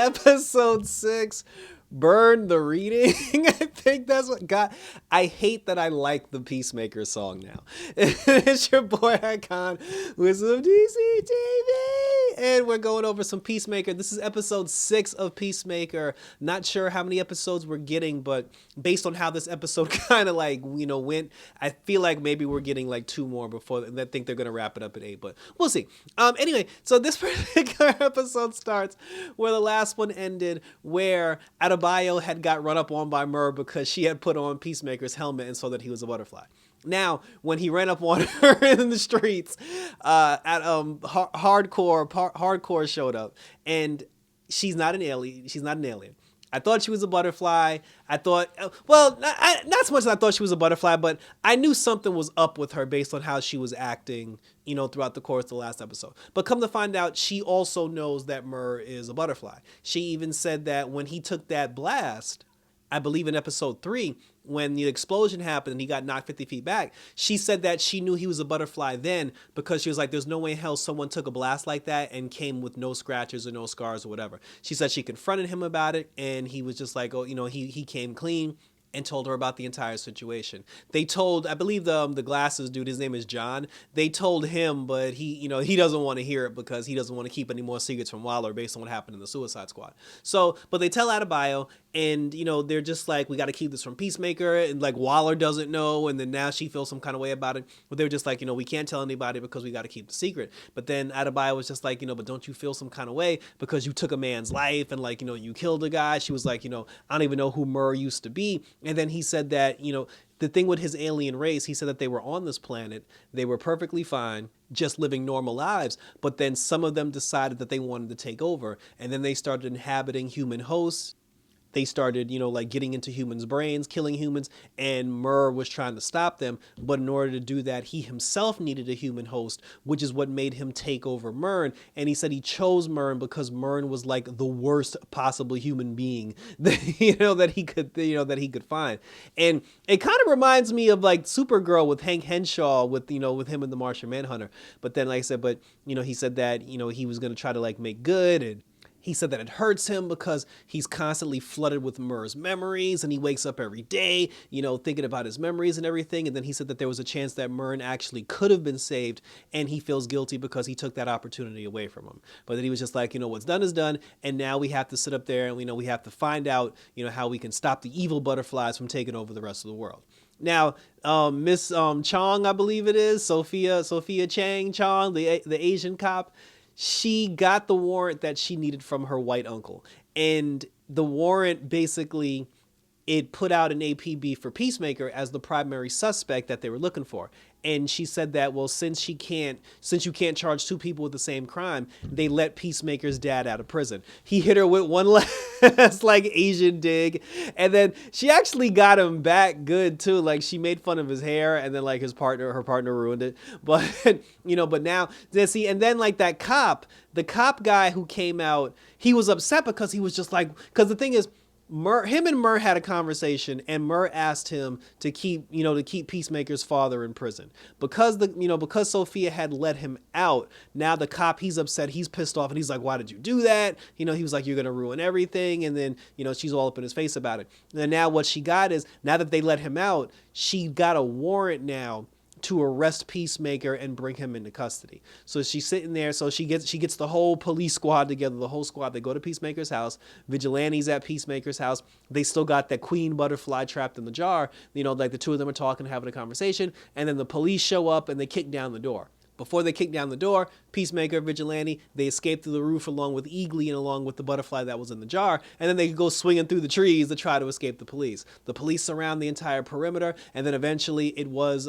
Episode 6, Burn the Reading. I think that's what got. I hate that I like the Peacemaker song now. It's your boy Icon with some DCTV. And we're going over some Peacemaker. This is episode 6 of Peacemaker. Not sure how many episodes we're getting, but based on how this episode kind of like, went, I feel like maybe we're getting like 2 more before. I think they're going to wrap it up at 8, but we'll see. Anyway, so this particular episode starts where the last one ended, where Adebayo had got run up on by Murn because she had put on Peacemaker's helmet and saw that he was a butterfly. Now, when he ran up on her in the streets, hardcore showed up, and she's not an alien. She's not an alien. I thought she was a butterfly. I thought, well, not so much as I thought she was a butterfly, but I knew something was up with her based on how she was acting, throughout the course of the last episode. But come to find out, she also knows that Murn is a butterfly. She even said that when he took that blast, I believe in episode 3, when the explosion happened and he got knocked 50 feet back, she said that she knew he was a butterfly then because she was like, there's no way in hell someone took a blast like that and came with no scratches or no scars or whatever. She said she confronted him about it, and he was just like, oh, he came clean and told her about the entire situation. They told, I believe the glasses dude, his name is John. They told him, but he doesn't want to hear it because he doesn't want to keep any more secrets from Waller based on what happened in the Suicide Squad. So, but they tell Adebayo, and they're just like, we got to keep this from Peacemaker, and like Waller doesn't know, and then now she feels some kind of way about it. But they're just like, we can't tell anybody because we got to keep the secret. But then Adebayo was just like, but don't you feel some kind of way because you took a man's life and like, you killed a guy. She was like, I don't even know who Murr used to be. And then he said that, the thing with his alien race, he said that they were on this planet. They were perfectly fine, just living normal lives. But then some of them decided that they wanted to take over. And then they started inhabiting human hosts. They started, like getting into humans' brains, killing humans, and Murr was trying to stop them. But in order to do that, he himself needed a human host, which is what made him take over Murn. And he said he chose Murn because Murn was like the worst possible human being that, that he could find. And it kind of reminds me of like Supergirl with Hank Henshaw with him and the Martian Manhunter. But then, like I said, he said that, he was going to try to like make good, and he said that it hurts him because he's constantly flooded with Murr's memories, and he wakes up every day, thinking about his memories and everything. And then he said that there was a chance that Murn actually could have been saved, and he feels guilty because he took that opportunity away from him. But then he was just like, what's done is done, and now we have to sit up there and we have to find out, how we can stop the evil butterflies from taking over the rest of the world. Now, Miss Chong, I believe it is, Sophia Chong, the Asian cop, she got the warrant that she needed from her white uncle. And the warrant basically, it put out an APB for Peacemaker as the primary suspect that they were looking for. And she said that, well, since you can't charge 2 people with the same crime, they let Peacemaker's dad out of prison. He hit her with one last like Asian dig, and then she actually got him back good too. Like she made fun of his hair, and then like her partner ruined it. But but now see, and then like that the cop guy who came out, he was upset because he was just like, because the thing is, him and Murr had a conversation, and Murr asked him to keep Peacemaker's father in prison because because Sophia had let him out. Now the cop, he's upset, he's pissed off, and he's like, why did you do that? He was like, you're going to ruin everything. And then, she's all up in his face about it. And now what she got is, now that they let him out, she got a warrant now to arrest Peacemaker and bring him into custody. So she's sitting there. So she gets the whole police squad together, the whole squad. They go to Peacemaker's house. Vigilante's at Peacemaker's house. They still got that queen butterfly trapped in the jar. Like the two of them are talking, having a conversation. And then the police show up and they kick down the door. Before they kick down the door, Peacemaker, Vigilante, they escape through the roof along with Eagly and along with the butterfly that was in the jar, and then they go swinging through the trees to try to escape the police. The police surround the entire perimeter, and then eventually it was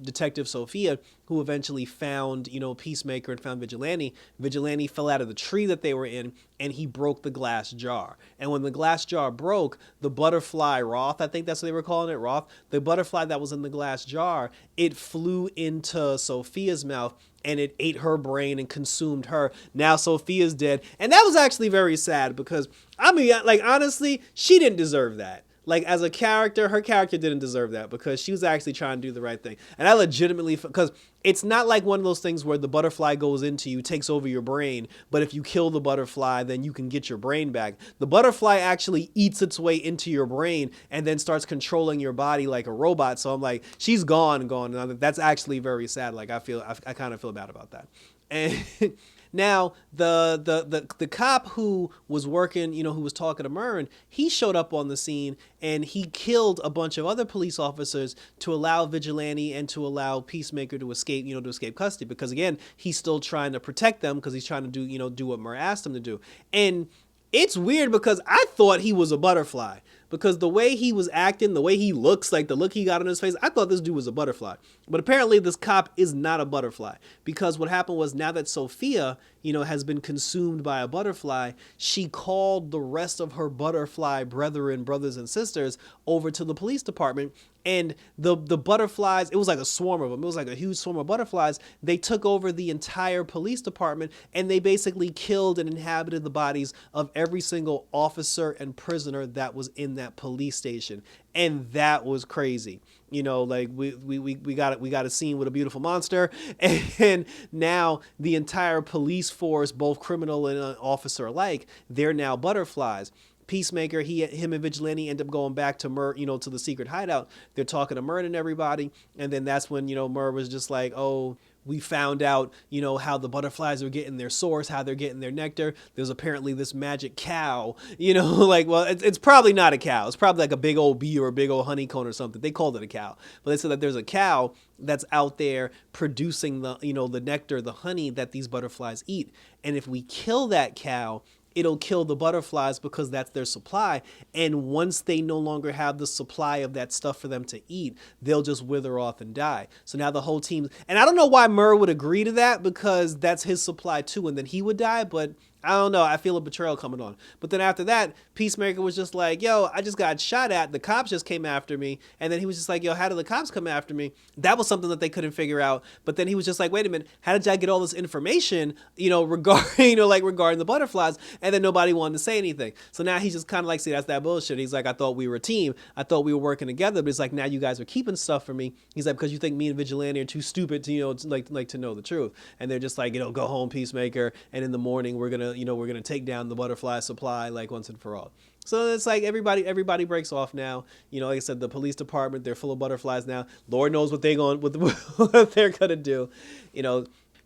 Detective Sophia who eventually found, Peacemaker and found Vigilante. Vigilante fell out of the tree that they were in, and he broke the glass jar. And when the glass jar broke, the butterfly Roth, I think that's what they were calling it, Roth, the butterfly that was in the glass jar, it flew into Sophia's mouth, and it ate her brain and consumed her. Now Sophia's dead. And that was actually very sad because, honestly, she didn't deserve that. Like as a character, her character didn't deserve that because she was actually trying to do the right thing. And I legitimately, because it's not like one of those things where the butterfly goes into you, takes over your brain, but if you kill the butterfly, then you can get your brain back. The butterfly actually eats its way into your brain and then starts controlling your body like a robot. So I'm like, she's gone. And that's actually very sad. Like I kind of feel bad about that. And now the cop who was working, who was talking to Murn, he showed up on the scene and he killed a bunch of other police officers to allow Vigilante and to allow Peacemaker to escape, to escape custody. Because again, he's still trying to protect them because he's trying to do what Murn asked him to do. And it's weird because I thought he was a butterfly because the way he was acting, the way he looks, like the look he got on his face, I thought this dude was a butterfly. But apparently this cop is not a butterfly because what happened was now that Sophia, has been consumed by a butterfly, she called the rest of her butterfly brethren, brothers and sisters over to the police department. And the butterflies, it was like a swarm of them. It was like a huge swarm of butterflies. They took over the entire police department and they basically killed and inhabited the bodies of every single officer and prisoner that was in that police station. And that was crazy. Like we got a scene with a beautiful monster, and now the entire police force, both criminal and officer alike, they're now butterflies. Peacemaker, him and Vigilante end up going back to Murn, to the secret hideout. They're talking to Murn and everybody, and then that's when Murn was just like, oh, we found out, how the butterflies are getting their source, how they're getting their nectar. There's apparently this magic cow, like, well, it's probably not a cow. It's probably like a big old bee or a big old honeycomb or something. They called it a cow, but they said that there's a cow that's out there producing the, the nectar, the honey that these butterflies eat. And if we kill that cow, it'll kill the butterflies because that's their supply. And once they no longer have the supply of that stuff for them to eat, they'll just wither off and die. So now the whole team, and I don't know why Murr would agree to that because that's his supply too, and then he would die, but I don't know. I feel a betrayal coming on. But then after that, Peacemaker was just like, yo, I just got shot at. The cops just came after me. And then he was just like, yo, how did the cops come after me? That was something that they couldn't figure out. But then he was just like, wait a minute, how did y'all get all this information, regarding, regarding the butterflies? And then nobody wanted to say anything. So now he's just kind of like, see, that's that bullshit. He's like, I thought we were a team. I thought we were working together. But it's like, now you guys are keeping stuff from me. He's like, because you think me and Vigilante are too stupid to, to know the truth. And they're just like, go home, Peacemaker. And in the morning, we're going to take down the butterfly supply like once and for all. So it's like everybody breaks off now. Like I said, the police department, they're full of butterflies now. Lord knows what what they're gonna do.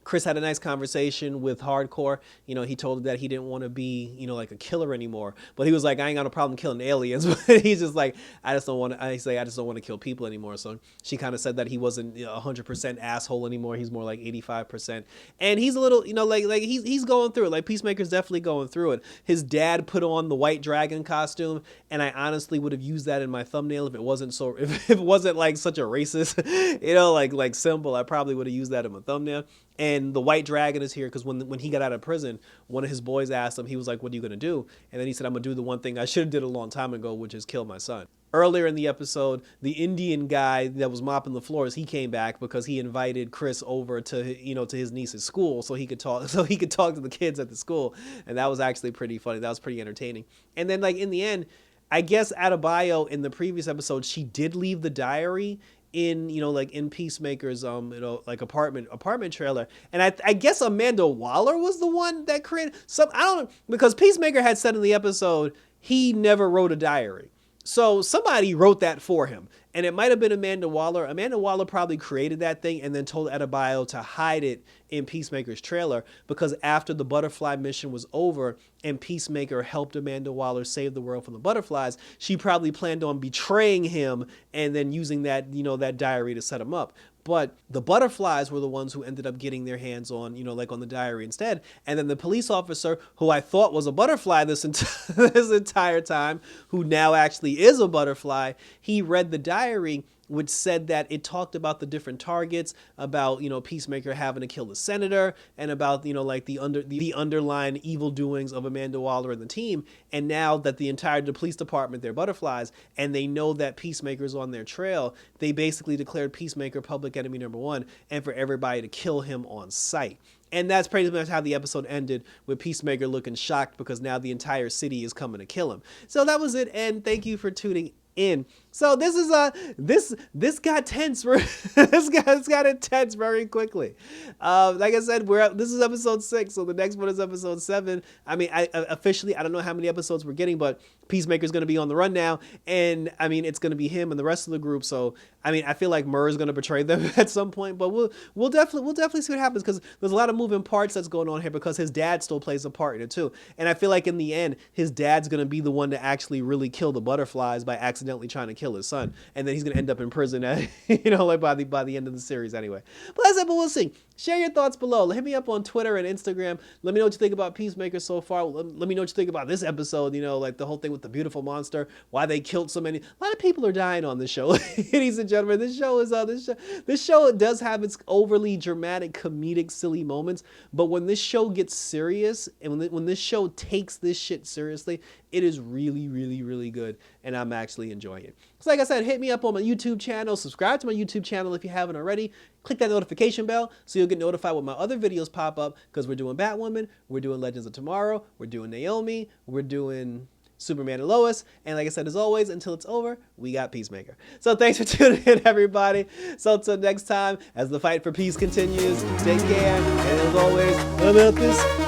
Chris had a nice conversation with Hardcore. He told him that he didn't want to be, like a killer anymore. But he was like, I ain't got no problem killing aliens. But he's just like, I just don't want to kill people anymore. So she kind of said that he wasn't 100% asshole anymore. He's more like 85%. And he's a little, like he's going through it. Like Peacemaker's definitely going through it. His dad put on the white dragon costume, and I honestly would have used that in my thumbnail if it wasn't like such a racist, like symbol. I probably would have used that in my thumbnail. And the white dragon is here because when he got out of prison, one of his boys asked him, he was like, what are you going to do? And then he said, I'm going to do the one thing I should have did a long time ago, which is kill my son. Earlier in the episode, the Indian guy that was mopping the floors, he came back because he invited Chris over to, to his niece's school so he could talk to the kids at the school. And that was actually pretty funny. That was pretty entertaining. And then in the end, I guess Adebayo in the previous episode, she did leave the diary in in Peacemaker's apartment trailer, and I guess Amanda Waller was the one that created some. I don't know, because Peacemaker had said in the episode he never wrote a diary, so somebody wrote that for him, and it might have been Amanda Waller. Amanda Waller probably created that thing and then told Adebayo to hide it in Peacemaker's trailer, because after the butterfly mission was over and Peacemaker helped Amanda Waller save the world from the butterflies, she probably planned on betraying him and then using that, that diary to set him up. But the butterflies were the ones who ended up getting their hands on, on the diary instead. And then the police officer, who I thought was a butterfly this entire time, who now actually is a butterfly, he read the diary, which said that it talked about the different targets, about, Peacemaker having to kill the senator, and about, the underlying evil doings of Amanda Waller and the team. And now that the entire police department, they're butterflies, and they know that Peacemaker's on their trail, they basically declared Peacemaker public enemy number one, and for everybody to kill him on sight. And that's pretty much how the episode ended, with Peacemaker looking shocked because now the entire city is coming to kill him. So that was it, and thank you for tuning in. So this is this got tense. This got intense very quickly. Like I said, this is episode 6, so the next one is episode 7. I mean, I officially, I don't know how many episodes we're getting, but Peacemaker's going to be on the run now, and I mean, it's going to be him and the rest of the group. So I mean, I feel like Murn is going to betray them at some point, but we'll definitely see what happens, because there's a lot of moving parts that's going on here, because his dad still plays a part in it too, and I feel like in the end, his dad's going to be the one to actually really kill the butterflies by accidentally trying to kill his son, and then he's going to end up in prison at, like by the end of the series anyway. But that's it. But we'll see. Share your thoughts below. Hit me up on Twitter and Instagram. Let me know what you think about Peacemaker so far. Let me know what you think about this episode. Like the whole thing with the beautiful monster, why they killed so many. A lot of people are dying on this show, ladies and gentlemen. This show does have its overly dramatic, comedic, silly moments, but when this show gets serious, and when this show takes this shit seriously, it is really, really, really good, and I'm actually enjoying it. So like I said, hit me up on my YouTube channel. Subscribe to my YouTube channel if you haven't already. Click that notification bell so you'll get notified when my other videos pop up, because we're doing Batwoman, we're doing Legends of Tomorrow, we're doing Naomi, we're doing Superman and Lois, and like I said, as always, until it's over, we got Peacemaker. So thanks for tuning in, everybody. So until next time, as the fight for peace continues, take care, and as always, about this